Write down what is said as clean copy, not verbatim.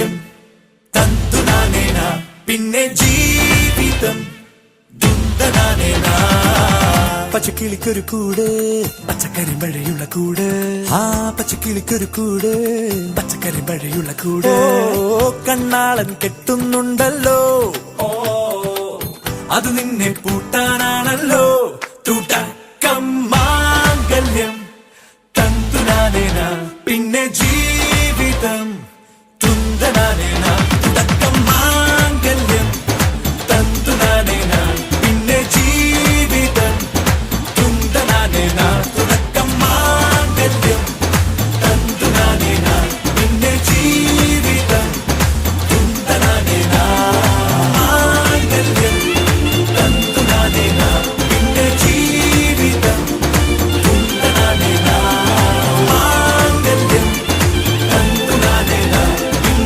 സൗന്ദര്യം തന്തുനാനേന പിന്നെ ജീവിതം ദുന്ദനാനേന പച്ചക്കിളിക്കൊരു കൂട് പച്ചക്കറി മഴയുള്ള കൂട് ആ പച്ചക്കിളിക്കൊരു കൂട് പച്ചക്കറി മഴയുള്ള കൂട് കണ്ണാളൻ കെട്ടുന്നുണ്ടല്ലോ അത് നിന്നെ പൂട്ടാനാണല്ലോ തുടക്കം